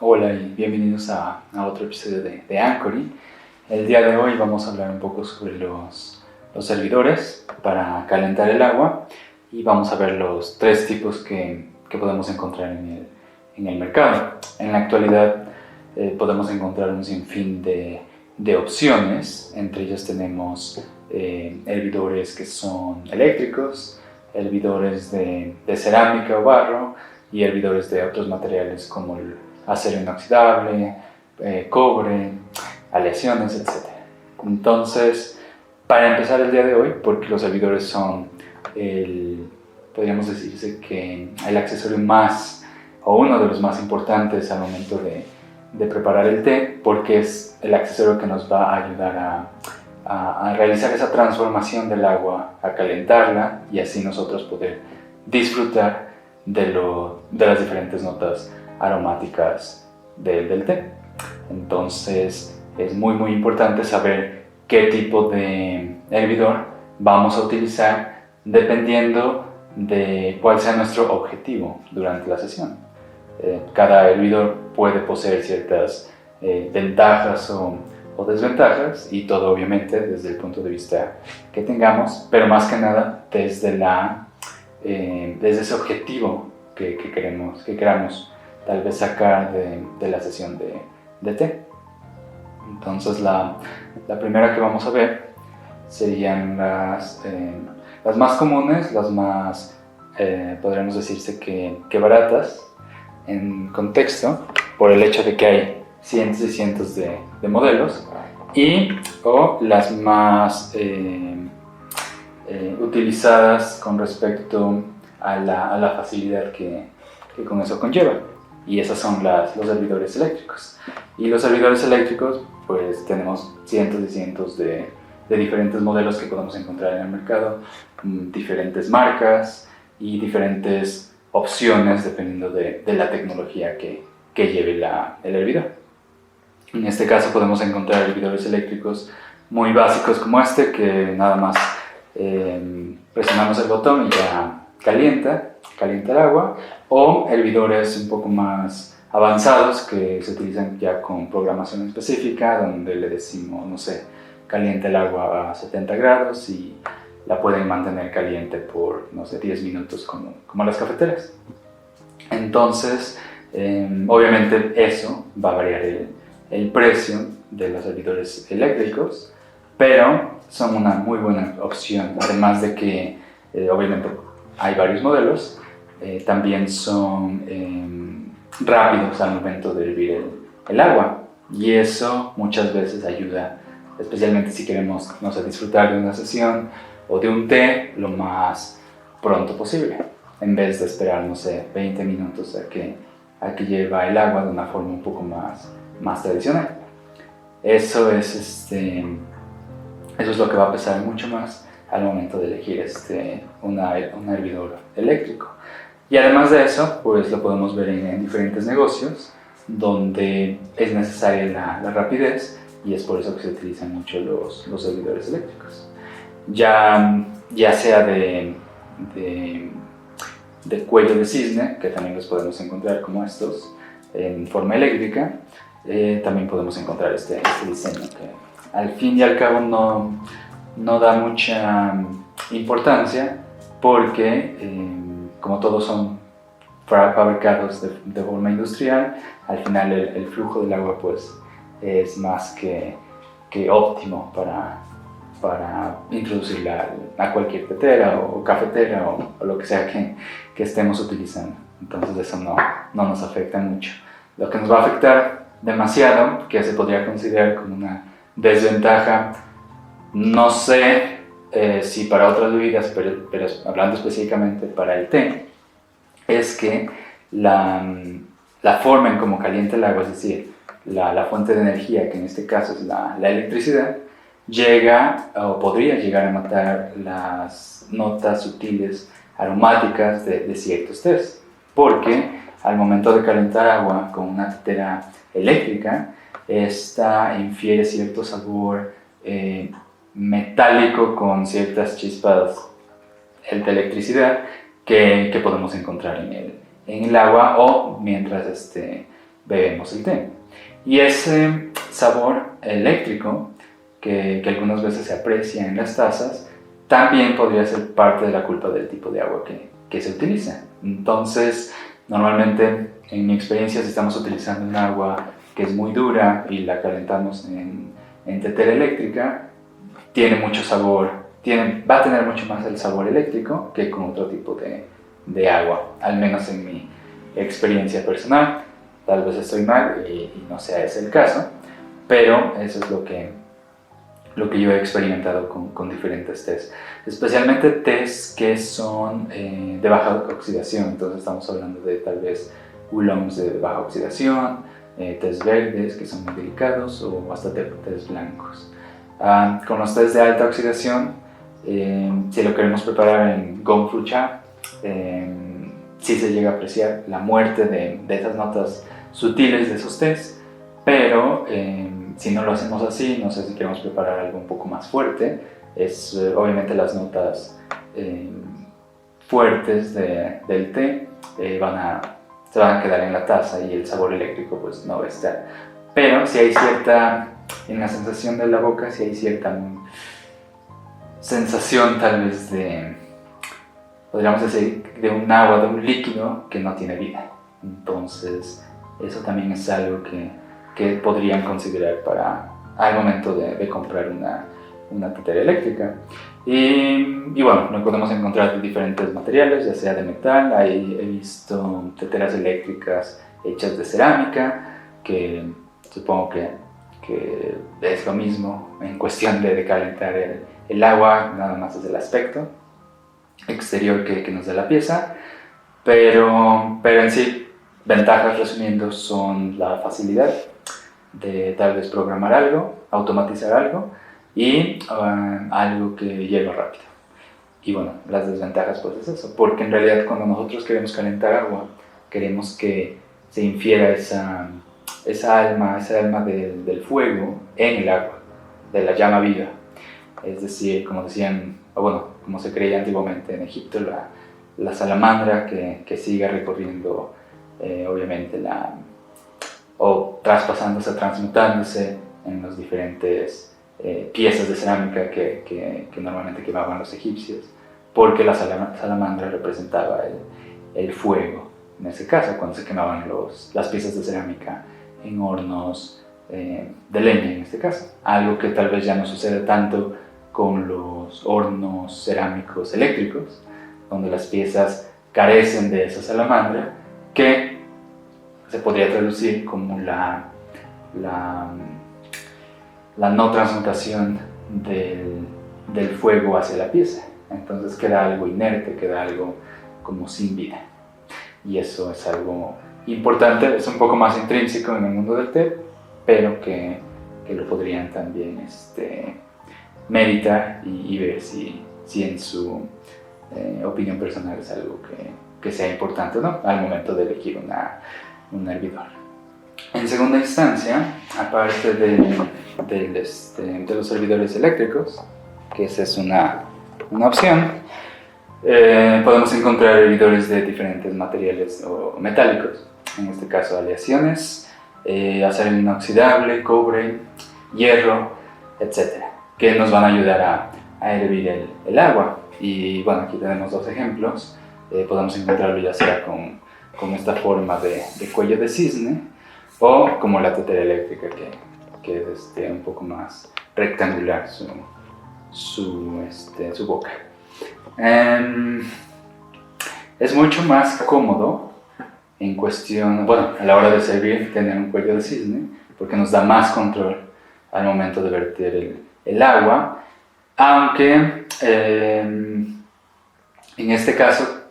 Hola y bienvenidos a otro episodio de Anchory. El día de hoy vamos a hablar un poco sobre los servidores para calentar el agua y vamos a ver los tres tipos que podemos encontrar en el mercado. En la actualidad podemos encontrar un sinfín de opciones. Entre ellas tenemos hervidores que son eléctricos, hervidores de cerámica o barro y hervidores de otros materiales como el acero inoxidable, cobre, aleaciones, etc. Entonces, para empezar el día de hoy, porque los hervidores son podríamos decirse que el accesorio más, o uno de los más importantes al momento de preparar el té, porque es el accesorio que nos va a ayudar a realizar esa transformación del agua, a calentarla y así nosotros poder disfrutar de las diferentes notas aromáticas del té. Entonces es muy importante saber qué tipo de hervidor vamos a utilizar dependiendo de cuál sea nuestro objetivo durante la sesión. Cada hervidor puede poseer ciertas ventajas o desventajas, y todo obviamente desde el punto de vista que tengamos, pero más que nada desde ese objetivo que queramos tal vez sacar de la sesión de té. Entonces la primera que vamos a ver serían las más comunes, las más podríamos decirse que baratas en contexto, por el hecho de que hay cientos y cientos de modelos, o las más utilizadas con respecto a la facilidad que con eso conlleva, y esas son los hervidores eléctricos. Y los hervidores eléctricos, pues tenemos cientos y cientos de diferentes modelos que podemos encontrar en el mercado, diferentes marcas y diferentes opciones dependiendo de la tecnología que lleve el hervidor. En este caso podemos encontrar hervidores eléctricos muy básicos como este, que nada más presionamos el botón y ya calienta el agua, o hervidores un poco más avanzados que se utilizan ya con programación específica, donde le decimos, no sé, calienta el agua a 70 grados y la pueden mantener caliente por, no sé, 10 minutos como las cafeteras. Entonces, obviamente eso va a variar el precio de los hervidores eléctricos, pero son una muy buena opción, además de que obviamente hay varios modelos. También son rápidos al momento de hervir el agua, y eso muchas veces ayuda, especialmente si queremos, no sé, disfrutar de una sesión o de un té lo más pronto posible, en vez de esperar, no sé, 20 minutos a que hierva el agua de una forma un poco más tradicional. Eso es lo que va a pesar mucho más al momento de elegir un hervidor eléctrico. Y además de eso, pues lo podemos ver en diferentes negocios donde es necesaria la rapidez, y es por eso que se utilizan mucho los hervidores eléctricos. Ya sea de cuello de cisne, que también los podemos encontrar como estos, en forma eléctrica. También podemos encontrar este diseño que al fin y al cabo no da mucha importancia, porque como todos son fabricados de forma industrial, al final el flujo del agua pues es más que óptimo para introducirla a cualquier tetera o cafetera o lo que sea que estemos utilizando. Entonces eso no nos afecta mucho. Lo que nos va a afectar demasiado, que se podría considerar como una desventaja, no sé si para otras bebidas, pero hablando específicamente para el té, es que la forma en cómo calienta el agua, es decir, la fuente de energía, que en este caso es la electricidad, llega o podría llegar a matar las notas sutiles aromáticas de ciertos tés, porque al momento de calentar agua con una tetera eléctrica, esta infiere cierto sabor metálico con ciertas chispas de electricidad que podemos encontrar en el agua, o mientras bebemos el té. Y ese sabor eléctrico que algunas veces se aprecia en las tazas, también podría ser parte de la culpa del tipo de agua que se utiliza. Entonces, normalmente, en mi experiencia, si estamos utilizando un agua que es muy dura y la calentamos en tetera eléctrica, tiene mucho sabor, va a tener mucho más el sabor eléctrico que con otro tipo de agua, al menos en mi experiencia personal. Tal vez estoy mal y no sea ese el caso, pero eso es lo que yo he experimentado con diferentes tés, especialmente tés que son de baja oxidación. Entonces estamos hablando de tal vez oolongs de baja oxidación, tés verdes que son muy delicados, o hasta tés blancos. Con los tés de alta oxidación, si lo queremos preparar en gong fu cha, sí se llega a apreciar la muerte de esas notas sutiles de esos tés, pero si no lo hacemos así, no sé si queremos preparar algo un poco más fuerte, obviamente las notas fuertes del té se van a quedar en la taza y el sabor eléctrico pues no va a estar. Pero si hay en la sensación de la boca, si hay cierta sensación tal vez podríamos decir, de un agua, de un líquido que no tiene vida. Entonces, eso también es algo que podrían considerar al momento de comprar una tetera eléctrica. Y bueno, lo podemos encontrar de diferentes materiales, ya sea de metal. He visto teteras eléctricas hechas de cerámica, que supongo que es lo mismo en cuestión de calentar el agua, nada más es el aspecto exterior que nos da la pieza, pero en sí, ventajas resumiendo son la facilidad de tal vez programar algo, automatizar algo y algo que lleva rápido. Y bueno, las desventajas pues es eso, porque en realidad cuando nosotros queremos calentar agua, queremos que se infiera esa alma del fuego en el agua, de la llama viva. Es decir, como decían, o bueno, como se creía antiguamente en Egipto, la salamandra que siga recorriendo, obviamente, o traspasándose, transmutándose en las diferentes piezas de cerámica que normalmente quemaban los egipcios, porque la salamandra representaba el fuego. En ese caso, cuando se quemaban las piezas de cerámica en hornos de leña, en este caso. Algo que tal vez ya no sucede tanto con los hornos cerámicos eléctricos, donde las piezas carecen de esa salamandra, que se podría traducir como la no transmutación del fuego hacia la pieza. Entonces queda algo inerte, queda algo como sin vida. Y eso es algo importante, es un poco más intrínseco en el mundo del té, pero que lo podrían también meditar y ver si en su opinión personal es algo que sea importante, ¿no?, al momento de elegir un hervidor. En segunda instancia, aparte de los hervidores eléctricos, que esa es una opción, podemos encontrar hervidores de diferentes materiales o metálicos, en este caso aleaciones, acero inoxidable, cobre, hierro, etc., que nos van a ayudar a hervir el agua. Y bueno, aquí tenemos dos ejemplos. Podemos encontrarlo ya sea con esta forma de cuello de cisne, o como la tetera eléctrica, que es un poco más rectangular su boca. Es mucho más cómodo en cuestión, bueno, a la hora de servir, tener un cuello de cisne, porque nos da más control al momento de verter el agua, aunque en este caso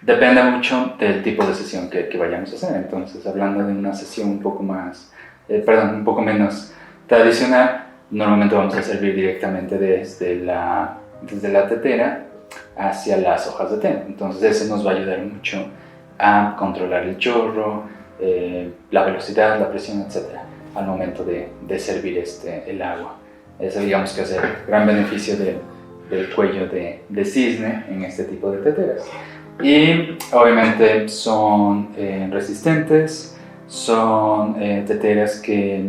depende mucho del tipo de sesión que vayamos a hacer. Entonces, hablando de una sesión un poco menos tradicional, normalmente vamos a servir directamente desde la tetera hacia las hojas de té. Entonces eso nos va a ayudar mucho a controlar el chorro, la velocidad, la presión, etc., al momento de servir el agua. Eso, digamos, que es el gran beneficio del cuello de cisne en este tipo de teteras. Y obviamente son resistentes, son teteras que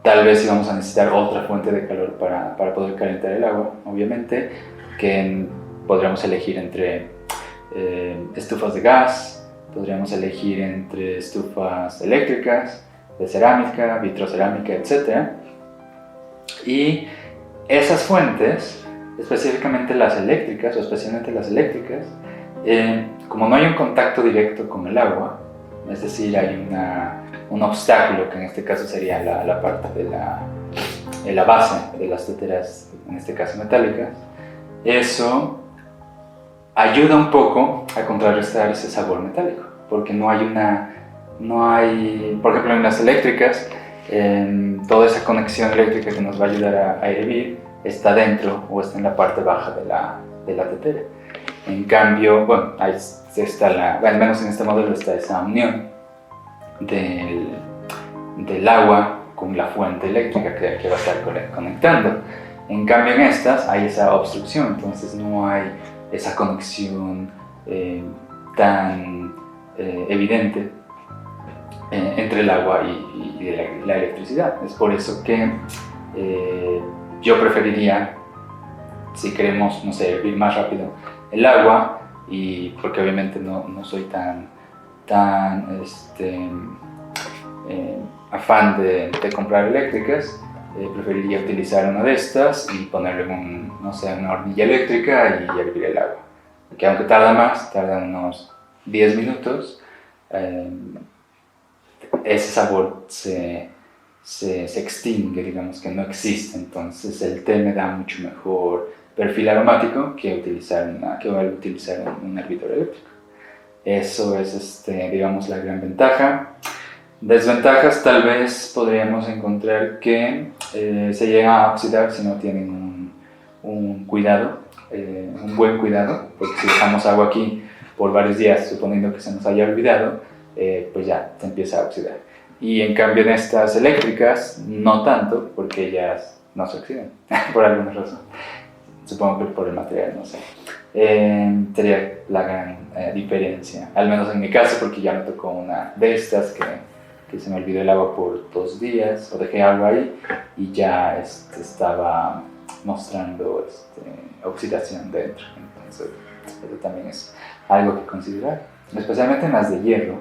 tal vez íbamos a necesitar otra fuente de calor para poder calentar el agua, obviamente, que podríamos elegir entre estufas de gas, podríamos elegir entre estufas eléctricas, de cerámica, vitrocerámica, etc. Y esas fuentes, específicamente las eléctricas, o especialmente las eléctricas, como no hay un contacto directo con el agua, es decir, hay un obstáculo, que en este caso sería la parte de la base de las teteras, en este caso metálicas, eso ayuda un poco a contrarrestar ese sabor metálico, porque no hay, por ejemplo, en las eléctricas, toda esa conexión eléctrica que nos va a ayudar a hervir está dentro o está en la parte baja de la tetera. En cambio, bueno, ahí está al menos en este modelo está esa unión del agua con la fuente eléctrica que va a estar conectando. En cambio en estas hay esa obstrucción, entonces no hay esa conexión tan evidente entre el agua y la electricidad. Es por eso que yo preferiría, si queremos, no sé, hervir más rápido el agua, y porque obviamente no soy tan afán de comprar eléctricas, preferiría utilizar una de estas y ponerle no sé, una hornilla eléctrica y hervir el agua. Que aunque tarda más, tarda unos 10 minutos, ese sabor se extingue, digamos que no existe. Entonces el té me da mucho mejor perfil aromático que utilizar un hervidor eléctrico. Eso es, digamos, la gran ventaja. Desventajas, tal vez podríamos encontrar que se llega a oxidar si no tienen un cuidado, un buen cuidado, porque si dejamos agua aquí por varios días, suponiendo que se nos haya olvidado, pues ya se empieza a oxidar. Y en cambio en estas eléctricas, no tanto, porque ellas no se oxidan, por alguna razón. Supongo que por el material, no sé. Sería la gran diferencia, al menos en mi caso, porque ya me tocó una de estas que se me olvidó el agua por 2 días, o dejé agua ahí y ya estaba mostrando oxidación dentro. Entonces eso también es algo que considerar, especialmente en las de hierro,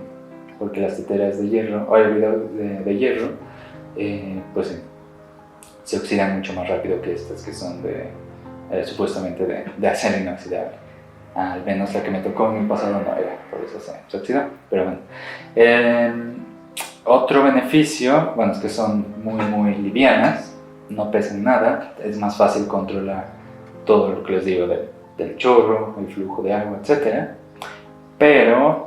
porque las teteras de hierro, o hervidor de hierro, pues se oxidan mucho más rápido que estas que son supuestamente de acero inoxidable. Al menos la que me tocó en el pasado no era, por eso se oxidó, pero bueno. Otro beneficio, bueno, es que son muy livianas, no pesan nada, es más fácil controlar todo lo que les digo del chorro, el flujo de agua, etc. Pero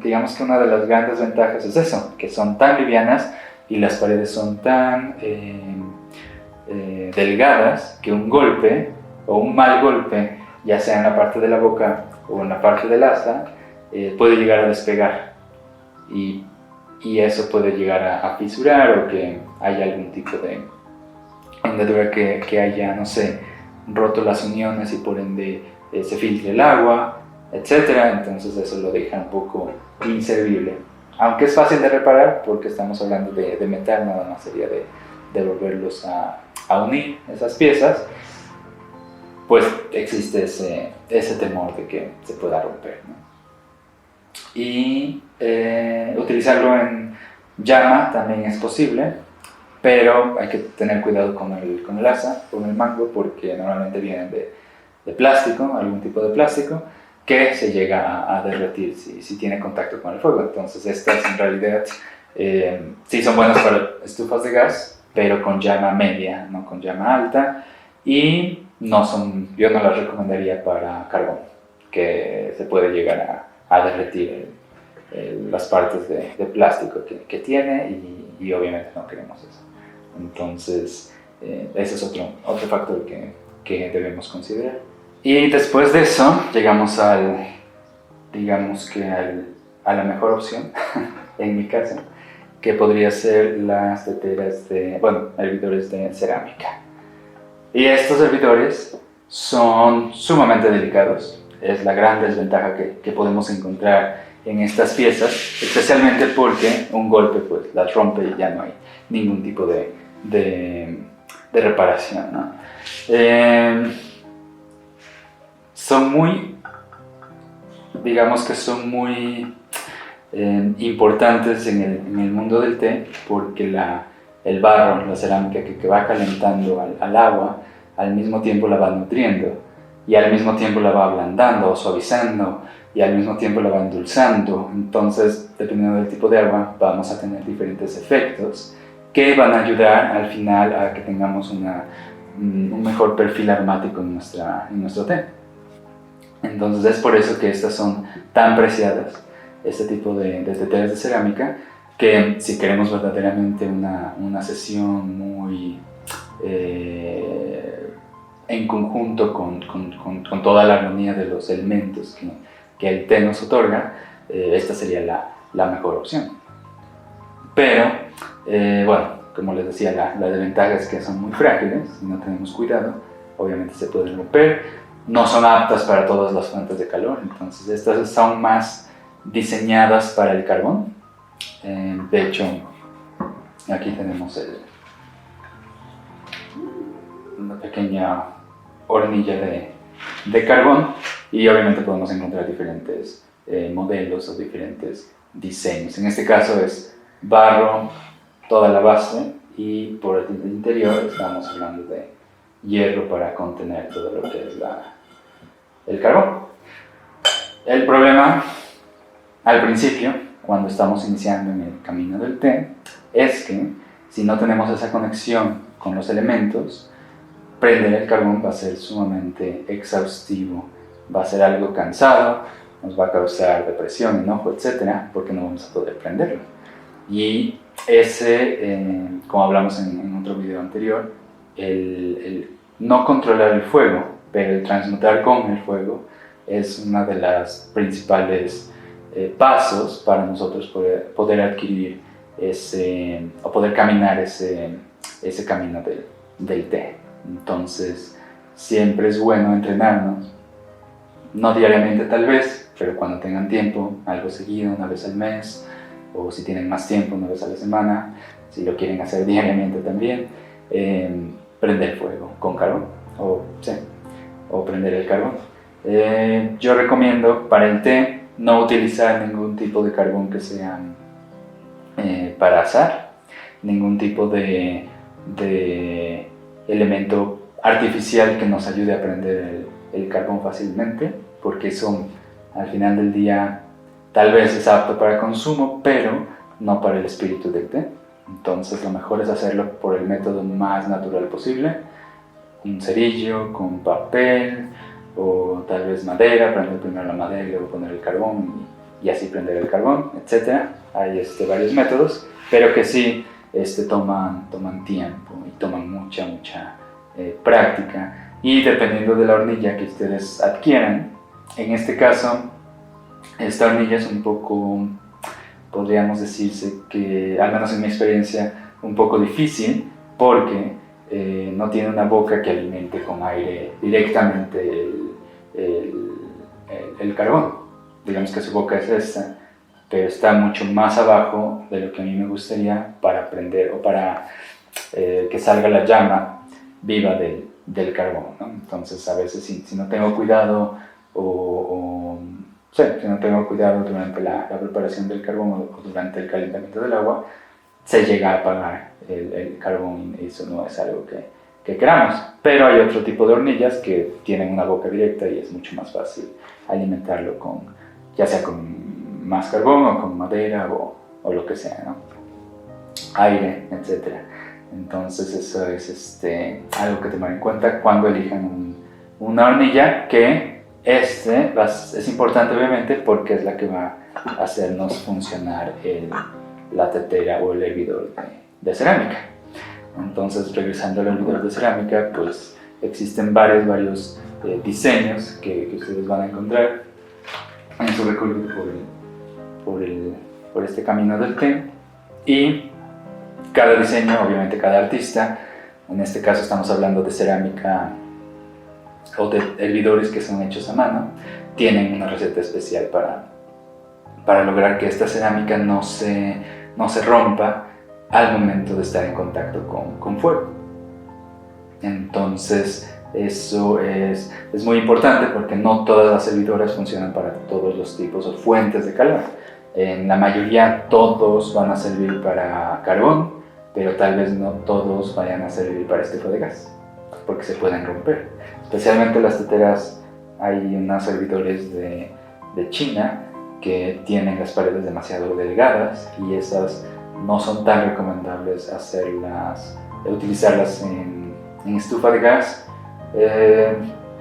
digamos que una de las grandes ventajas es eso, que son tan livianas y las paredes son tan delgadas que un golpe o un mal golpe, ya sea en la parte de la boca o en la parte del asa, puede llegar a despegar y eso puede llegar a fisurar, o que haya algún tipo de hendidura que haya, no sé, roto las uniones y por ende se filtre el agua, etc. Entonces eso lo deja un poco inservible, aunque es fácil de reparar porque estamos hablando de metal, nada más sería de volverlos a unir esas piezas. Pues existe ese temor de que se pueda romper, ¿no? Y utilizarlo en llama también es posible, pero hay que tener cuidado con el asa, con el mango, porque normalmente vienen de plástico, algún tipo de plástico, que se llega a derretir si tiene contacto con el fuego. Entonces estas en realidad sí son buenas para estufas de gas, pero con llama media, no con llama alta, y yo no las recomendaría para carbón, que se puede llegar a derretir las partes de plástico que tiene, y obviamente no queremos eso. Entonces ese es otro factor que debemos considerar. Y después de eso llegamos digamos que a la mejor opción, en mi caso, que podría ser las teteras hervidores de cerámica. Y estos hervidores son sumamente delicados. Es la gran desventaja que podemos encontrar en estas piezas, especialmente porque un golpe pues las rompe y ya no hay ningún tipo de reparación, ¿no? Son muy, digamos que son muy importantes en el mundo del té, porque el barro, la cerámica que va calentando al agua, al mismo tiempo la va nutriendo y al mismo tiempo la va ablandando o suavizando y al mismo tiempo la va endulzando. Entonces, dependiendo del tipo de agua, vamos a tener diferentes efectos que van a ayudar al final a que tengamos un mejor perfil aromático en nuestro té. Entonces es por eso que estas son tan preciadas, este tipo de teteras de cerámica, que si queremos verdaderamente una sesión muy en conjunto con toda la armonía de los elementos que el té nos otorga, esta sería la mejor opción. Pero, bueno, como les decía, la desventaja es que son muy frágiles, si no tenemos cuidado, obviamente se pueden romper, no son aptas para todas las fuentes de calor, entonces estas son más diseñadas para el carbón. De hecho, aquí tenemos una pequeña hornilla de carbón, y obviamente podemos encontrar diferentes modelos o diferentes diseños. En este caso es barro, toda la base, y por el interior estamos hablando de hierro para contener todo lo que es el carbón. El problema al principio, cuando estamos iniciando en el camino del té, es que si no tenemos esa conexión con los elementos, prender el carbón va a ser sumamente exhaustivo, va a ser algo cansado, nos va a causar depresión, enojo, etcétera, porque no vamos a poder prenderlo. Y como hablamos en otro video anterior, el no controlar el fuego, pero el transmutar con el fuego es una de las principales pasos para nosotros poder adquirir o poder caminar ese camino del té. Entonces, siempre es bueno entrenarnos, no diariamente tal vez, pero cuando tengan tiempo, algo seguido, una vez al mes, o si tienen más tiempo, una vez a la semana, si lo quieren hacer diariamente también, prender fuego con carbón, o prender el carbón. Yo recomiendo para el té no utilizar ningún tipo de carbón que sea para asar, ningún tipo de elemento artificial que nos ayude a prender el carbón fácilmente, porque eso al final del día tal vez es apto para consumo, pero no para el espíritu del té. Entonces lo mejor es hacerlo por el método más natural posible, un cerillo con papel o tal vez madera, prender primero la madera y luego poner el carbón y así prender el carbón, etc. Hay varios métodos, pero que sí toman tiempo y toman mucha práctica, y dependiendo de la hornilla que ustedes adquieran. En este caso, esta hornilla es un poco, podríamos decirse que, al menos en mi experiencia, un poco difícil, porque no tiene una boca que alimente con aire directamente el carbón. Digamos que su boca es esta, pero está mucho más abajo de lo que a mí me gustaría para prender o para que salga la llama viva del carbón, ¿no? Entonces a veces si no tengo cuidado si no tengo cuidado durante la preparación del carbón o durante el calentamiento del agua, se llega a apagar el carbón, y eso no es algo que queramos. Pero hay otro tipo de hornillas que tienen una boca directa y es mucho más fácil alimentarlo ya sea con más carbón o con madera o lo que sea, ¿no? Aire, etc. Entonces eso es algo que tomar en cuenta cuando elijan una hornilla, que es importante obviamente porque es la que va a hacernos funcionar la tetera o el hervidor de cerámica. Entonces, regresando al hervidor de cerámica, pues existen varios diseños que ustedes van a encontrar en su recorrido por este camino del té, y cada diseño, obviamente cada artista, en este caso estamos hablando de cerámica o de hervidores que son hechos a mano, tienen una receta especial para lograr que esta cerámica no se rompa al momento de estar en contacto con fuego. Entonces eso es muy importante porque no todas las servidoras funcionan para todos los tipos o fuentes de calor. En la mayoría todos van a servir para carbón, pero tal vez no todos vayan a servir para estufa de gas, porque se pueden romper. Especialmente las teteras, hay unos servidores de China que tienen las paredes demasiado delgadas y esas no son tan recomendables utilizarlas en estufa de gas.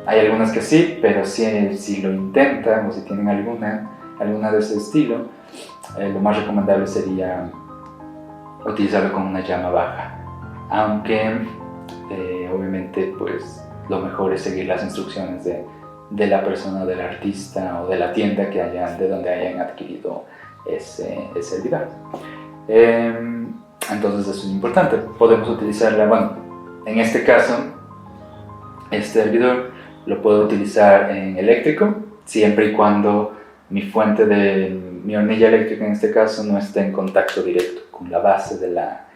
Hay algunas que sí, pero si lo intentan o si tienen alguna de ese estilo, lo más recomendable sería utilizarlo con una llama baja, aunque obviamente pues lo mejor es seguir las instrucciones de la persona, del artista o de la tienda de donde hayan adquirido ese servidor. Entonces eso es importante. Podemos utilizarla, bueno, en este caso este hervidor lo puedo utilizar en eléctrico siempre y cuando mi fuente mi hornilla eléctrica en este caso no esté en contacto directo con la base de la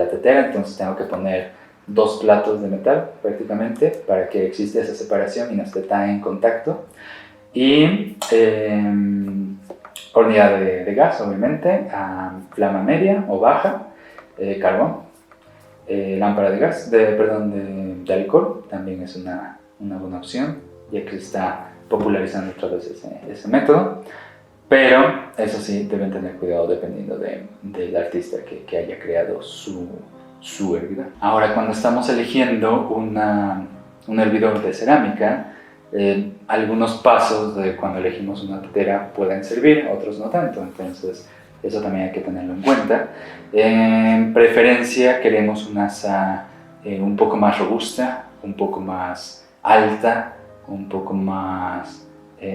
tetera. Entonces tengo que poner 2 platos de metal prácticamente para que exista esa separación y no esté tan en contacto. Y hornilla de gas, obviamente, a flama media o baja, carbón, lámpara de gas, de alcohol, también es una buena opción, ya que se está popularizando otra vez ese método. Pero eso sí, deben tener cuidado dependiendo del artista que haya creado su hervidor. Ahora, cuando estamos eligiendo un hervidor de cerámica, algunos pasos de cuando elegimos una tetera pueden servir, otros no tanto. Entonces eso también hay que tenerlo en cuenta. En preferencia queremos una asa un poco más robusta, un poco más alta, un poco más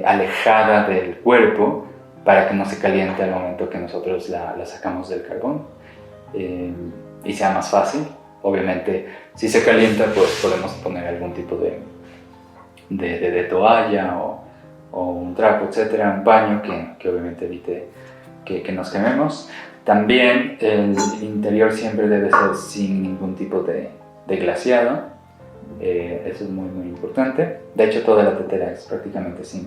alejada del cuerpo, para que no se caliente al momento que nosotros la sacamos del carbón y sea más fácil. Obviamente si se calienta pues podemos poner algún tipo de toalla o un trapo, etcétera, un paño que obviamente evite que nos quememos. También el interior siempre debe ser sin ningún tipo de glaseado. Eso es muy muy importante. De hecho toda la tetera es prácticamente sin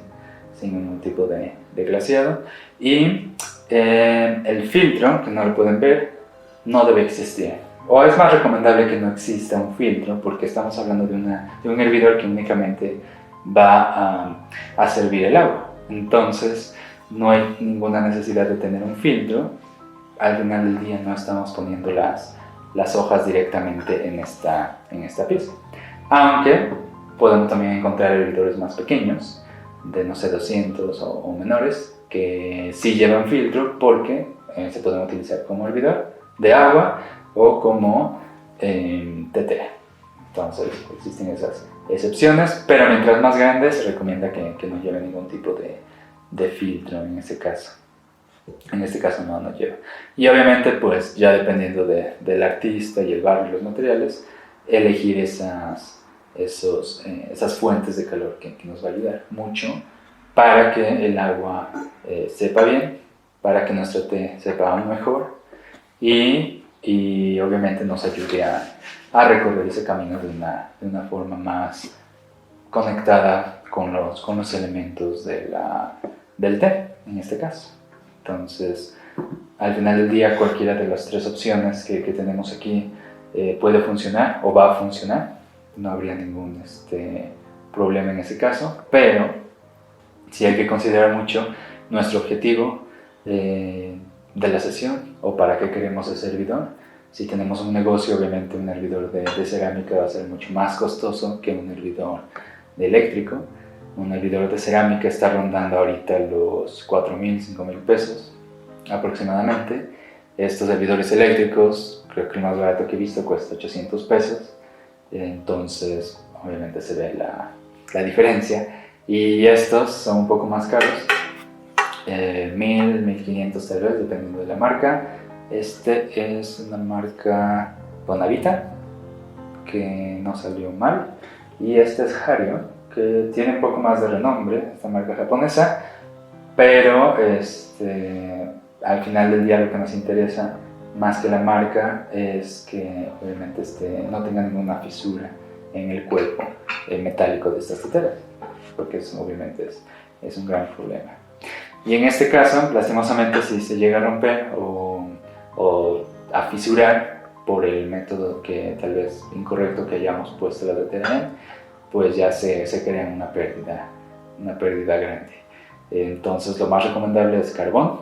ningún tipo de glaseado. Y el filtro, que no lo pueden ver, no debe existir. O es más recomendable que no exista un filtro, porque estamos hablando de un hervidor que únicamente va a servir el agua. Entonces no hay ninguna necesidad de tener un filtro. Al final del día no estamos poniendo las hojas directamente en esta pieza. Aunque podemos también encontrar hervidores más pequeños, de no sé, 200 o menores, que sí llevan filtro porque se pueden utilizar como hervidor de agua o como tetera. Entonces existen esas excepciones, pero mientras más grande se recomienda que no lleve ningún tipo de filtro en ese caso. En este caso no lleva. Y obviamente pues ya dependiendo del artista y el barrio y los materiales, elegir esas fuentes de calor que nos va a ayudar mucho para que el agua sepa bien, para que nuestro té sepa aún mejor y obviamente nos ayude a recorrer ese camino de una forma más conectada con los elementos del té, en este caso. Entonces, al final del día, cualquiera de las 3 opciones que tenemos aquí puede funcionar o va a funcionar. No habría ningún problema en ese caso, pero sí hay que considerar mucho nuestro objetivo de la sesión o para qué queremos ese hervidor. Si tenemos un negocio, obviamente un hervidor de cerámica va a ser mucho más costoso que un hervidor eléctrico. Un hervidor de cerámica está rondando ahorita los 4,000, 5,000 pesos aproximadamente. Estos hervidores eléctricos, creo que el más barato que he visto cuesta 800 pesos. Entonces obviamente se ve la diferencia, y estos son un poco más caros, 1,000, 1,500 tal vez, dependiendo de la marca. Este es una marca Bonavita, que no salió mal, y este es Hario, que tiene un poco más de renombre, esta marca japonesa, pero al final del día lo que nos interesa más que la marca es que obviamente no tenga ninguna fisura en el cuerpo metálico de estas teteras, porque eso obviamente es un gran problema. Y en este caso, lastimosamente, si se llega a romper o a fisurar por el método que tal vez incorrecto que hayamos puesto la tetera en, pues ya se crea una pérdida grande. Entonces lo más recomendable es carbón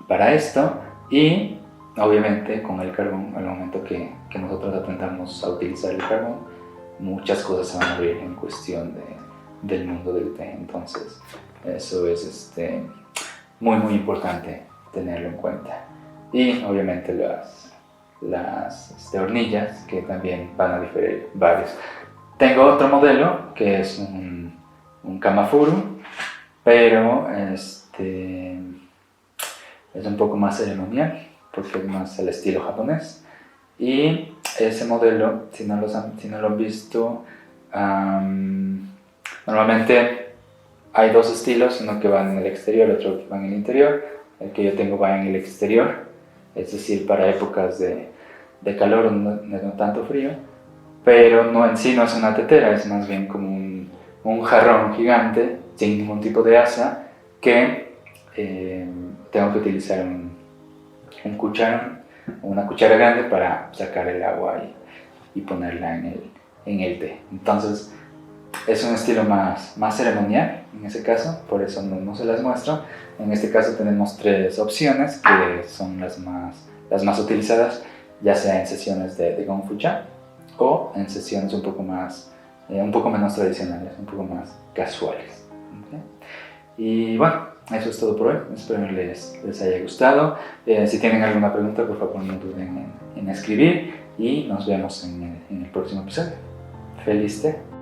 para esto, y obviamente con el carbón, al momento que nosotros aprendamos a utilizar el carbón, muchas cosas se van a abrir en cuestión del mundo del té. Entonces eso es muy importante tenerlo en cuenta. Y obviamente las hornillas, que también van a diferir varios. Tengo otro modelo que es un Kamafuru, pero es un poco más ceremonial porque es más el estilo japonés. Y ese modelo, si no lo han visto, normalmente hay dos estilos, uno que va en el exterior, otro que va en el interior. El que yo tengo va en el exterior, es decir, para épocas de calor o no tanto frío, pero en sí no es una tetera, es más bien como un jarrón gigante sin ningún tipo de asa, que tengo que utilizar un cucharón, una cuchara grande para sacar el agua y ponerla en el té. Entonces es un estilo más ceremonial en ese caso, por eso no se las muestro. En este caso tenemos tres opciones que son las más utilizadas, ya sea en sesiones de Gong Fu Cha o en sesiones un poco menos tradicionales, un poco más casuales. ¿Okay? Y bueno, eso es todo por hoy. Espero les haya gustado. Si tienen alguna pregunta, por favor no duden en escribir, y nos vemos en el próximo episodio. ¡Feliz té!